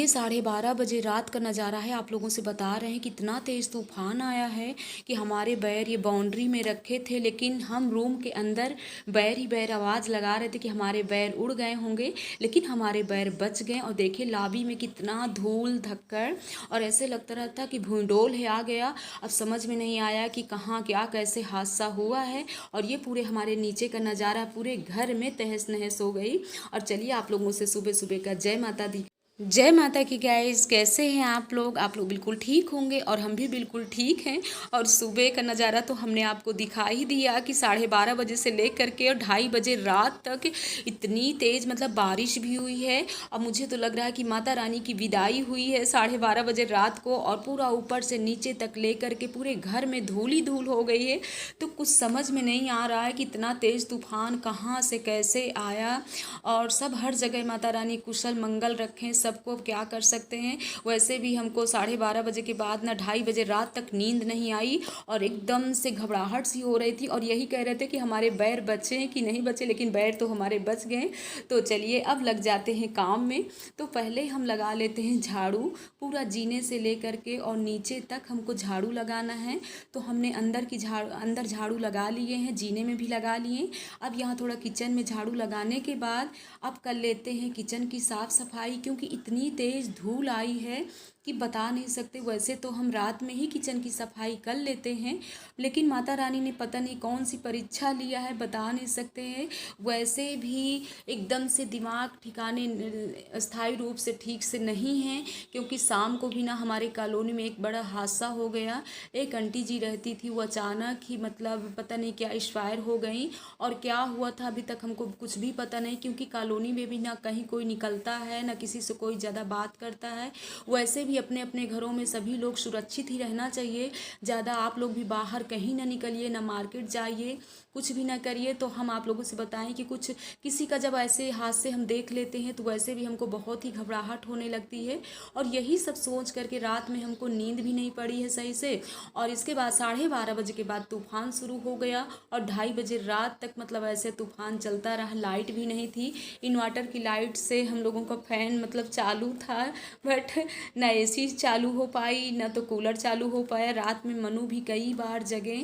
ये 12:30 बजे रात का नज़ारा है। आप लोगों से बता रहे हैं कि इतना तेज़ तूफ़ान आया है कि हमारे बैर ये बाउंड्री में रखे थे, लेकिन हम रूम के अंदर बैर ही बैर आवाज़ लगा रहे थे कि हमारे बैर उड़ गए होंगे, लेकिन हमारे बैर बच गए। और देखिए लॉबी में कितना धूल धक्कड़, और ऐसे लगता रहा था कि भूडोल है आ गया। अब समझ में नहीं आया कि कहाँ क्या कैसे हादसा हुआ है। और ये पूरे हमारे नीचे का नज़ारा पूरे घर में तहस नहस हो गई। और चलिए आप लोगों से सुबह सुबह का जय माता दी। जय माता की गाइस, कैसे हैं आप लोग? आप लोग बिल्कुल ठीक होंगे और हम भी बिल्कुल ठीक हैं। और सुबह का नज़ारा तो हमने आपको दिखा ही दिया कि 12:30 बजे से लेकर के और 2:30 बजे रात तक इतनी तेज़ मतलब बारिश भी हुई है। और मुझे तो लग रहा है कि माता रानी की विदाई हुई है 12:30 बजे रात को, और पूरा ऊपर से नीचे तक लेकर के पूरे घर में धूल ही धूल हो गई है। तो कुछ समझ में नहीं आ रहा है कि इतना तेज़ तूफान कहाँ से कैसे आया। और सब हर जगह माता रानी कुशल मंगल रखें सबको। अब क्या कर सकते हैं। वैसे भी हमको 12:30 बजे के बाद ना 2:30 बजे रात तक नींद नहीं आई, और एकदम से घबराहट सी हो रही थी। और यही कह रहे थे कि हमारे बैर बचे कि नहीं बचे, लेकिन बैर तो हमारे बच गए। तो चलिए अब लग जाते हैं काम में। तो पहले हम लगा लेते हैं झाड़ू, पूरा जीने से लेकर के और नीचे तक हमको झाड़ू लगाना है। तो हमने अंदर झाड़ू लगा लिए हैं, जीने में भी लगा लिए। अब यहाँ थोड़ा किचन में झाड़ू लगाने के बाद अब कर लेते हैं किचन की साफ़ सफाई, क्योंकि इतनी तेज़ धूल आई है कि बता नहीं सकते। वैसे तो हम रात में ही किचन की सफाई कर लेते हैं, लेकिन माता रानी ने पता नहीं कौन सी परीक्षा लिया है, बता नहीं सकते हैं। वैसे भी एकदम से दिमाग ठिकाने स्थायी रूप से ठीक से नहीं है, क्योंकि शाम को भी ना हमारे कॉलोनी में एक बड़ा हादसा हो गया। एक आंटी जी रहती थी, वो अचानक ही मतलब पता नहीं क्या एक्सपायर हो गई। और क्या हुआ था अभी तक हमको कुछ भी पता नहीं, क्योंकि कॉलोनी में भी ना कहीं कोई निकलता है ना किसी से कोई ज़्यादा बात करता है। वैसे भी अपने अपने घरों में सभी लोग सुरक्षित ही रहना चाहिए। ज़्यादा आप लोग भी बाहर कहीं ना निकलिए, ना मार्केट जाइए, कुछ भी ना करिए। तो हम आप लोगों से बताएं कि कुछ किसी का जब ऐसे हादसे हम देख लेते हैं तो वैसे भी हमको बहुत ही घबराहट होने लगती है। और यही सब सोच करके रात में हमको नींद भी नहीं पड़ी है सही से। और इसके बाद 12:30 बजे के बाद तूफान शुरू हो गया, और 2:30 बजे रात तक मतलब ऐसे तूफान चलता रहा। लाइट भी नहीं थी, इन्वर्टर की लाइट से हम लोगों का फैन मतलब चालू था, बट ना एसी चालू हो पाई ना तो कूलर चालू हो पाया। रात में मनु भी कई बार जगे।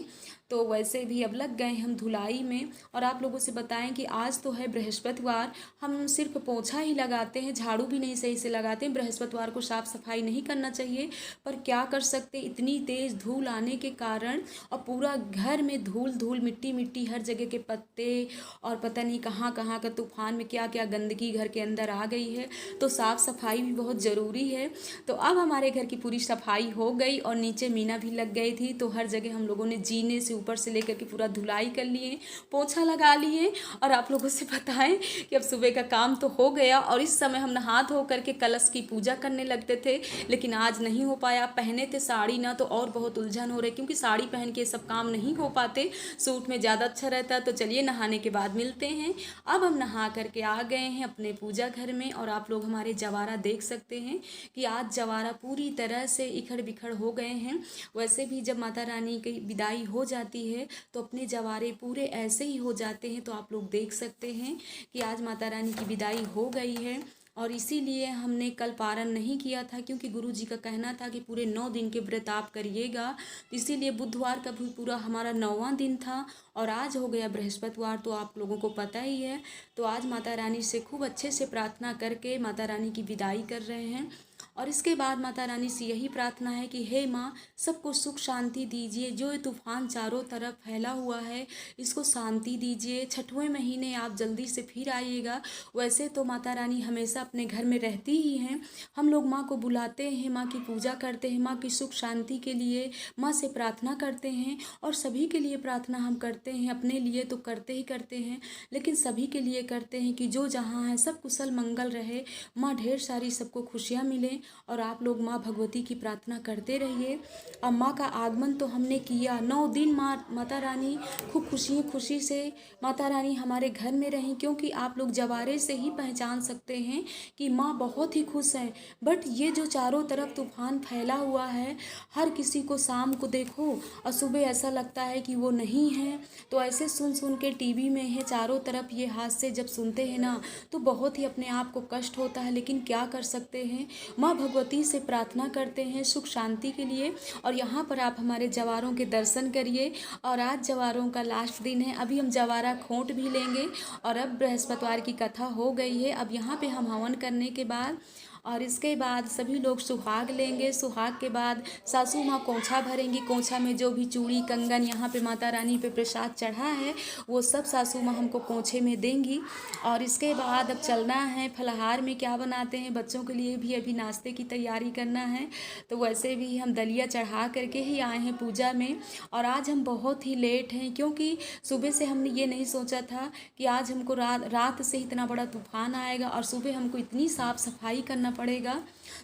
तो वैसे भी अब लग गए हम धुलाई में। और आप लोगों से बताएं कि आज तो है बृहस्पतिवार, हम सिर्फ पोछा ही लगाते हैं, झाड़ू भी नहीं सही से लगाते हैं। बृहस्पतिवार को साफ़ सफाई नहीं करना चाहिए, पर क्या कर सकते, इतनी तेज़ धूल आने के कारण और पूरा घर में धूल धूल मिट्टी मिट्टी, हर जगह के पत्ते, और पता नहीं कहाँ कहाँ का तूफान में क्या क्या गंदगी घर के अंदर आ गई है। तो साफ़ सफाई भी बहुत ज़रूरी है। तो अब हमारे घर की पूरी सफाई हो गई, और नीचे मीना भी लग गई थी। तो हर जगह हम लोगों ने जीने से ऊपर से लेकर के पूरा धुलाई कर लिए, पोछा लगा लिए। और आप लोगों से बताएं कि अब सुबह का काम तो हो गया, और इस समय हम नहा धो करके कलश की पूजा करने लगते थे, लेकिन आज नहीं हो पाया। पहने थे साड़ी ना, तो और बहुत उलझन हो रही, क्योंकि साड़ी पहन के सब काम नहीं हो पाते, सूट में ज़्यादा अच्छा रहता। तो चलिए नहाने के बाद मिलते हैं। अब हम नहा करके आ गए हैं अपने पूजा घर में, और आप लोग हमारे जवारा देख सकते हैं कि आज जवारा पूरी तरह से इखड़ बिखड़ हो गए हैं। वैसे भी जब माता रानी की विदाई हो जाती है तो अपने जवारे पूरे ऐसे ही हो जाते हैं। तो आप लोग देख सकते हैं कि आज माता रानी की विदाई हो गई है, और इसीलिए हमने कल पारण नहीं किया था, क्योंकि गुरु जी का कहना था कि पूरे 9 दिन के व्रत आप करिएगा। इसीलिए बुधवार का भी पूरा हमारा 9वां दिन था, और आज हो गया बृहस्पतिवार, तो आप लोगों को पता ही है। तो आज माता रानी से खूब अच्छे से प्रार्थना करके माता रानी की विदाई कर रहे हैं। और इसके बाद माता रानी से यही प्रार्थना है कि हे माँ, सबको सुख शांति दीजिए। जो ये तूफान चारों तरफ फैला हुआ है, इसको शांति दीजिए। 6वें महीने आप जल्दी से फिर आइएगा। वैसे तो माता रानी हमेशा अपने घर में रहती ही हैं, हम लोग माँ को बुलाते हैं, माँ की पूजा करते हैं, माँ की सुख शांति के लिए माँ से प्रार्थना करते हैं। और सभी के लिए प्रार्थना हम करते हैं, अपने लिए तो करते ही करते हैं, लेकिन सभी के लिए करते हैं कि जो जहाँ है सब कुशल मंगल रहे, माँ ढेर सारी सबको खुशियाँ मिलें। और आप लोग माँ भगवती की प्रार्थना करते रहिए। अब माँ का आगमन तो हमने किया, 9 दिन माता रानी खूब खुशी से माता रानी हमारे घर में रहीं, क्योंकि आप लोग जवारे से ही पहचान सकते हैं कि माँ बहुत ही खुश हैं। बट ये जो चारों तरफ तूफान फैला हुआ है, हर किसी को शाम को देखो और सुबह ऐसा लगता है कि वो नहीं है। तो ऐसे सुन सुन के टीवी में है चारों तरफ ये हादसे जब सुनते हैं ना, तो बहुत ही अपने आप को कष्ट होता है, लेकिन क्या कर सकते हैं। माँ माँ भगवती से प्रार्थना करते हैं सुख शांति के लिए। और यहाँ पर आप हमारे जवारों के दर्शन करिए। और आज जवारों का लास्ट दिन है, अभी हम जवारा खोंट भी लेंगे। और अब बृहस्पतिवार की कथा हो गई है। अब यहाँ पे हम हवन करने के बाद और इसके बाद सभी लोग सुहाग लेंगे। सुहाग के बाद सासू माँ कोंछा भरेंगी। कोंछा में जो भी चूड़ी कंगन यहाँ पे माता रानी पे प्रसाद चढ़ा है वो सब सासू माँ हमको कोंछे में देंगी। और इसके बाद अब चलना है। फलाहार में क्या बनाते हैं, बच्चों के लिए भी अभी नाश्ते की तैयारी करना है। तो वैसे भी हम दलिया चढ़ा करके ही आए हैं पूजा में। और आज हम बहुत ही लेट हैं क्योंकि सुबह से हमने ये नहीं सोचा था कि आज हमको रात से इतना बड़ा तूफान आएगा और सुबह हमको इतनी साफ़ सफाई करना पड़ेगा।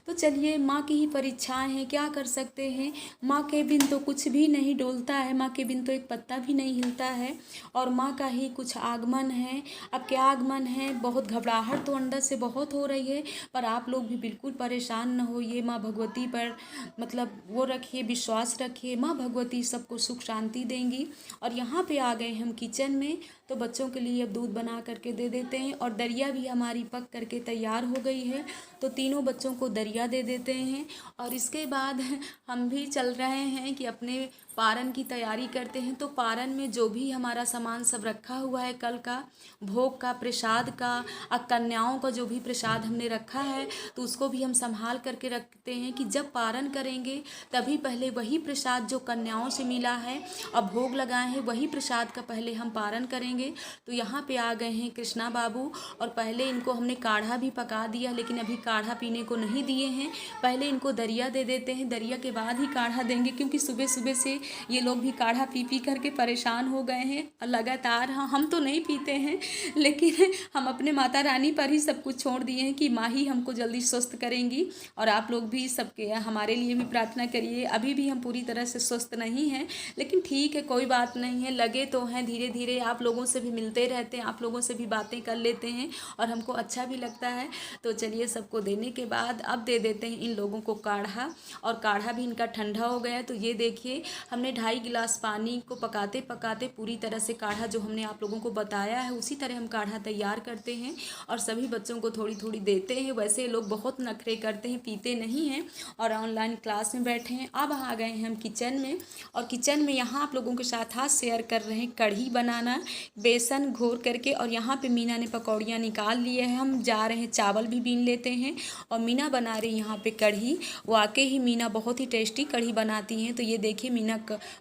तो चलिए, माँ की ही परीक्षाएं हैं, क्या कर सकते हैं। माँ के बिन तो कुछ भी नहीं डोलता है, माँ के बिन तो एक पत्ता भी नहीं हिलता है। और माँ का ही कुछ आगमन है। अब क्या आगमन है, बहुत घबराहट तो अंदर से बहुत हो रही है, पर आप लोग भी बिल्कुल परेशान न होइए। माँ भगवती पर मतलब वो रखिए, विश्वास रखिए, माँ भगवती सबको सुख शांति देंगी। और यहाँ पे आ गए हम किचन में, तो बच्चों के लिए अब दूध बना करके दे देते हैं। और दरिया भी हमारी पक करके तैयार हो गई है, तो तीनों बच्चों को दरिया दे देते हैं। और इसके बाद हम भी चल रहे हैं कि अपने पारन की तैयारी करते हैं। तो पारन में जो भी हमारा सामान सब रखा हुआ है, कल का भोग का, प्रसाद का, कन्याओं का जो भी प्रसाद हमने रखा है, तो उसको भी हम संभाल करके रखते हैं कि जब पारन करेंगे तभी पहले वही प्रसाद जो कन्याओं से मिला है और भोग लगाए हैं वही प्रसाद का पहले हम पारन करेंगे। तो यहाँ पे आ गए हैं कृष्णा बाबू, और पहले इनको हमने काढ़ा भी पका दिया, लेकिन अभी काढ़ा पीने को नहीं दिए हैं। पहले इनको दरिया दे देते हैं, दरिया के बाद ही काढ़ा देंगे, क्योंकि सुबह सुबह से ये लोग भी काढ़ा पी पी करके परेशान हो गए हैं और लगातार। हाँ, हम तो नहीं पीते हैं, लेकिन हम अपने माता रानी पर ही सब कुछ छोड़ दिए हैं कि माँ ही हमको जल्दी स्वस्थ करेंगी। और आप लोग भी सबके हमारे लिए भी प्रार्थना करिए। अभी भी हम पूरी तरह से स्वस्थ नहीं हैं, लेकिन ठीक है, कोई बात नहीं है, लगे तो हैं धीरे धीरे। आप लोगों से भी मिलते रहते हैं, आप लोगों से भी बातें कर लेते हैं और हमको अच्छा भी लगता है। तो चलिए, सबको देने के बाद अब दे देते हैं इन लोगों को काढ़ा। और काढ़ा भी इनका ठंडा हो गया। तो ये देखिए, हमने 2.5 गिलास पानी को पकाते पकाते पूरी तरह से काढ़ा जो हमने आप लोगों को बताया है उसी तरह हम काढ़ा तैयार करते हैं और सभी बच्चों को थोड़ी थोड़ी देते हैं। वैसे लोग बहुत नखरे करते हैं, पीते नहीं हैं और ऑनलाइन क्लास में बैठे हैं। अब आ गए हैं हम किचन में, और किचन में यहाँ आप लोगों के साथ हाथ शेयर कर रहे हैं कढ़ी बनाना, बेसन घोर करके। और यहाँ पे मीना ने पकौड़ियाँ निकाल लिए हैं। हम जा रहे हैं, चावल भी बीन लेते हैं। और मीना बना रही है यहाँ पे कढ़ी। वाकई ही मीना बहुत ही टेस्टी कढ़ी बनाती हैं। तो ये देखिए, मीना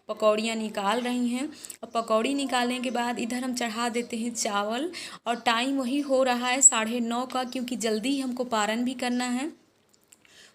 पकौड़ियाँ निकाल रही हैं। और पकौड़ी निकालने के बाद इधर हम चढ़ा देते हैं चावल। और टाइम वही हो रहा है 9:30 का, क्योंकि जल्दी हमको पारन भी करना है।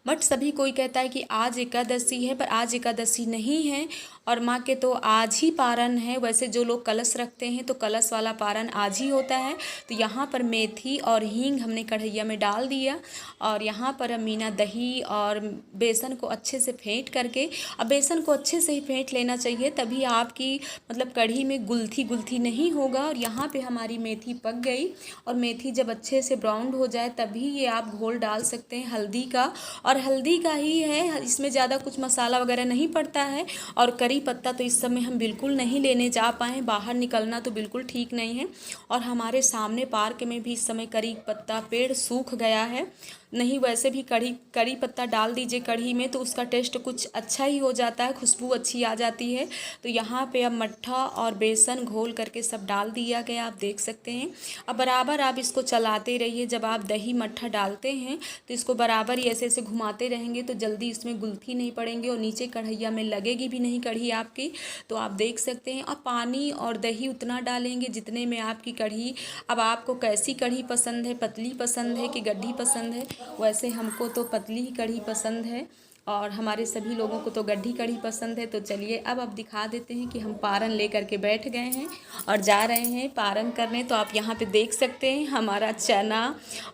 बट सभी कोई कहता है कि आज एकादशी है, पर आज एकादशी नहीं है और माँ के तो आज ही पारन है। वैसे जो लोग कलश रखते हैं तो कलश वाला पारन आज ही होता है। तो यहाँ पर मेथी और हींग हमने कढ़ैया में डाल दिया। और यहाँ पर मीना दही और बेसन को अच्छे से फेंट करके, अब बेसन को अच्छे से ही फेंट लेना चाहिए, तभी आपकी मतलब कढ़ी में गुलथी गुलथी नहीं होगा। और यहाँ पे हमारी मेथी पक गई। और मेथी जब अच्छे से ब्राउन हो जाए तभी ये आप घोल डाल सकते हैं हल्दी का। और हल्दी का ही है, इसमें ज़्यादा कुछ मसाला वगैरह नहीं पड़ता है। और करी पत्ता तो इस समय हम बिल्कुल नहीं लेने जा पाए, बाहर निकलना तो बिल्कुल ठीक नहीं है। और हमारे सामने पार्क में भी इस समय करी पत्ता पेड़ सूख गया है। नहीं, वैसे भी करी पत्ता डाल दीजिए कढ़ी में तो उसका टेस्ट कुछ अच्छा ही हो जाता है, खुशबू अच्छी आ जाती है। तो यहाँ पे अब मट्ठा और बेसन घोल करके सब डाल दिया गया, आप देख सकते हैं। अब बराबर आप इसको चलाते रहिए। जब आप दही मट्ठा डालते हैं तो इसको बराबर ही ऐसे ऐसे घुमाते रहेंगे तो जल्दी इसमें गुलथी नहीं पड़ेंगे और नीचे कढ़ैया में लगेगी भी नहीं कढ़ी आपकी। तो आप देख सकते हैं। अब पानी और दही उतना डालेंगे जितने में आपकी कढ़ी, अब आपको कैसी कढ़ी पसंद है, पतली पसंद है कि गड्ढी पसंद है। वैसे हमको तो पतली ही कढ़ी पसंद है और हमारे सभी लोगों को तो गड्ढी कढ़ी पसंद है। तो चलिए अब दिखा देते हैं कि हम पारन लेकर के बैठ गए हैं और जा रहे हैं पारन करने। तो आप यहाँ पे देख सकते हैं हमारा चना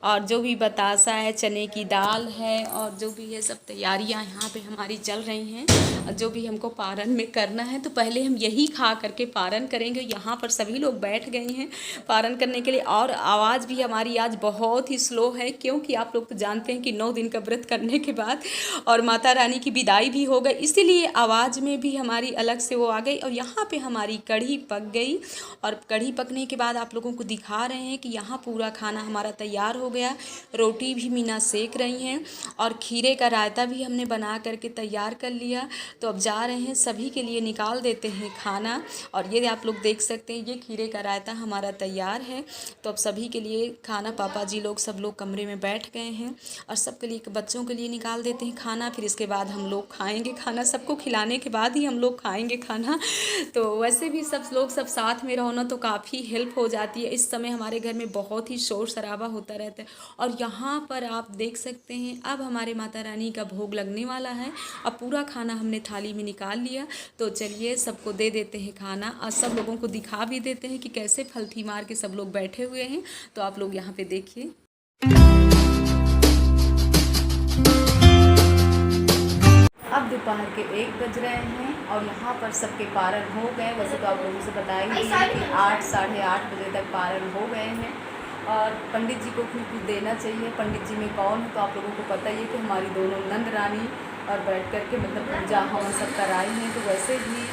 और जो भी बतासा है, चने की दाल है और जो भी है सब तैयारियाँ यहाँ पे हमारी चल रही हैं। जो भी हमको पारन में करना है तो पहले हम यही खा करके पारन करेंगे। यहाँ पर सभी लोग बैठ गए हैं पारन करने के लिए। और आवाज़ भी हमारी आज बहुत ही स्लो है, क्योंकि आप लोग तो जानते हैं कि 9 दिन का व्रत करने के बाद और माता रानी की विदाई भी हो गई, इसीलिए आवाज़ में भी हमारी अलग से वो आ गई। और यहाँ पे हमारी कढ़ी पक गई और कढ़ी पकने के बाद आप लोगों को दिखा रहे हैं कि यहाँ पूरा खाना हमारा तैयार हो गया। रोटी भी मीना सेक रही हैं और खीरे का रायता भी हमने बना करके तैयार कर लिया। तो अब जा रहे हैं, सभी के लिए निकाल देते हैं खाना। और ये आप लोग देख सकते हैं, ये खीरे का रायता हमारा तैयार है। तो अब सभी के लिए खाना, पापा जी लोग सब लोग कमरे में बैठ गए हैं और सबके लिए, बच्चों के लिए निकाल देते हैं खाना। फिर इसके बाद हम लोग खाएंगे खाना, सबको खिलाने के बाद ही हम लोग खाएंगे खाना। तो वैसे भी सब लोग सब साथ में रहो ना तो काफ़ी हेल्प हो जाती है। इस समय हमारे घर में बहुत ही शोर शराबा होता रहता है। और यहाँ पर आप देख सकते हैं, अब हमारे माता रानी का भोग लगने वाला है। अब पूरा खाना हमने थाली में निकाल लिया। तो चलिए सबको दे देते हैं खाना और सब लोगों को दिखा भी देते हैं कि कैसे फलथी मार के सब लोग बैठे हुए हैं। तो आप लोग यहाँ पे देखिए। अब दोपहर के 1 बज रहे हैं और यहाँ पर सबके पारण हो गए। वैसे तो आप लोगों से बताया ही है कि 8 साढ़े 8 बजे तक पारण हो गए हैं। और पंडित जी को कुछ देना चाहिए। पंडित जी में कौन है तो आप लोगों को पता ही है कि हमारी दोनों नंद रानी और बैठ कर के मतलब पूजा हवन सब कराई हैं। तो वैसे भी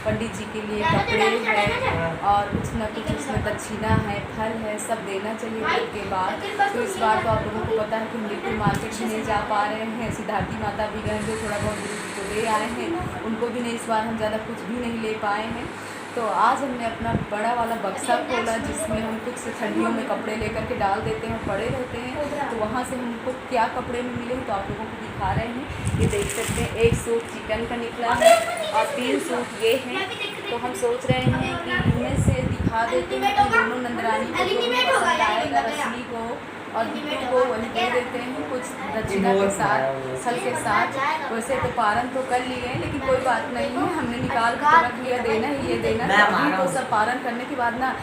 पंडित जी के लिए कपड़े हैं और कुछ न कुछ उसमें दक्षिणा है, फल है, सब देना चाहिए व्रत के बाद। तो इस बार तो आप लोगों को पता है कि हम बिल्कुल मार्केट भी नहीं जा पा रहे हैं। सिद्धार्थी माता भी गए जो थोड़ा बहुत गुरु जी को दे आए हैं, उनको भी नहीं, इस बार हम ज़्यादा कुछ भी नहीं ले पाए हैं। तो आज हमने अपना बड़ा वाला बक्सा खोला जिसमें हम कुछ ठंडियों में कपड़े लेकर के डाल देते हैं, पड़े रहते हैं। तो वहाँ से हमको क्या कपड़े में मिले तो आप लोगों को दिखा रहे हैं। ये देख सकते हैं, 1 सूट चिकन का निकला है और 3 सूट ये हैं। तो हम सोच रहे हैं कि इनमें से दिखा देते हैं कि दोनों नंदरानी को जो भी पसंद आएगा, रश्मि को और दीपू को वही दे देते हैं कुछ दक्षिणा के साथ, फल के साथ। वैसे तो पारण तो कर लिए हैं लेकिन कोई बात नहीं है, हमने निकाल कर रख लिया, देना ही ये देना। तो सब पारण करने के बाद ना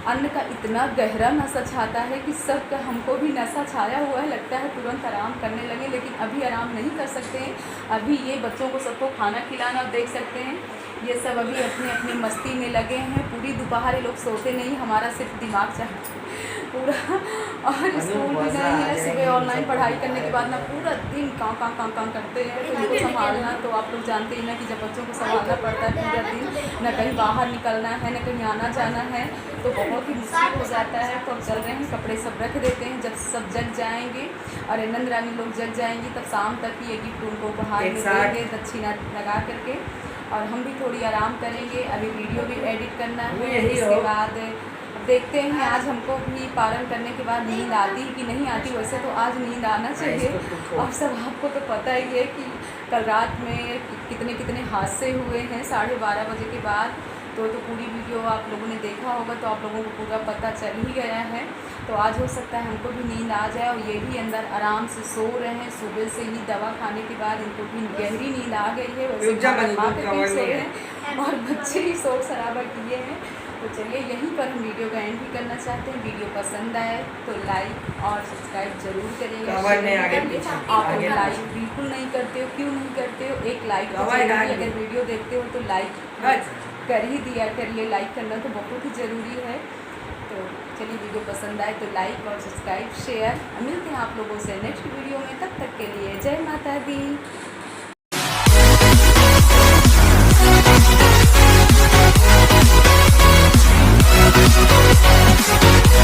अन्न का इतना गहरा नशा छाता है कि सबका हमको भी नशा छाया हुआ है। लगता है तुरंत आराम करने लगे, लेकिन अभी आराम नहीं कर सकते हैं। अभी ये बच्चों को सबको खाना खिलाना, देख सकते हैं ये सब अभी अपनी अपनी मस्ती में लगे हैं। पूरी दोपहर ये लोग सोते नहीं, हमारा सिर्फ दिमाग चाहता है पूरा। और स्कूल भी नहीं है, सुबह ऑनलाइन पढ़ाई करने के बाद ना पूरा दिन काम करते हैं। तो इनको संभालना तो आप लोग जानते ही ना कि जब बच्चों को संभालना पड़ता है पूरा दिन, न कहीं बाहर निकलना है न कहीं आना जाना है, तो बहुत ही मुश्किल हो जाता है। तो अब चल रहे हैं, कपड़े सब रख देते हैं। जब सब जग जाएंगे और नंद रानी लोग जग जाएंगी तब शाम तक ये गिफ्ट उनको उपहार में देंगे दक्षिणा लगा करके। और हम भी थोड़ी आराम करेंगे। अभी वीडियो भी एडिट करना है। इसके बाद देखते हैं, आज हमको भी पारण करने के बाद नींद आती कि नहीं आती। वैसे तो आज नींद आना चाहिए। और सब आपको तो पता ही है कि कल रात में कितने कितने हादसे हुए हैं 12:30 बजे के बाद। तो पूरी वीडियो आप लोगों ने देखा होगा तो आप लोगों को पूरा पता चल ही गया है। तो आज हो सकता है हमको भी नींद आ जाए और ये भी अंदर आराम से सो रहे हैं। सुबह से ही दवा खाने के बाद इनको भी गहरी नींद आ गई है। वैसे सो रहे हैं और बच्चे ही शोर शराबा किए हैं। तो चलिए यहीं पर हम वीडियो का एंड भी करना चाहते हैं। वीडियो पसंद आए तो लाइक और सब्सक्राइब जरूर करिएगा। आप लोग लाइक बिल्कुल नहीं करते हो, क्यों नहीं करते हो? एक लाइक अगर वीडियो देखते हो तो लाइक कर ही दिया करिए। लाइक करना तो बहुत ही ज़रूरी है। तो चलिए वीडियो पसंद आए तो लाइक और सब्सक्राइब शेयर। मिलते हैं आप लोगों से नेक्स्ट वीडियो में, तब तक के लिए जय माता दी।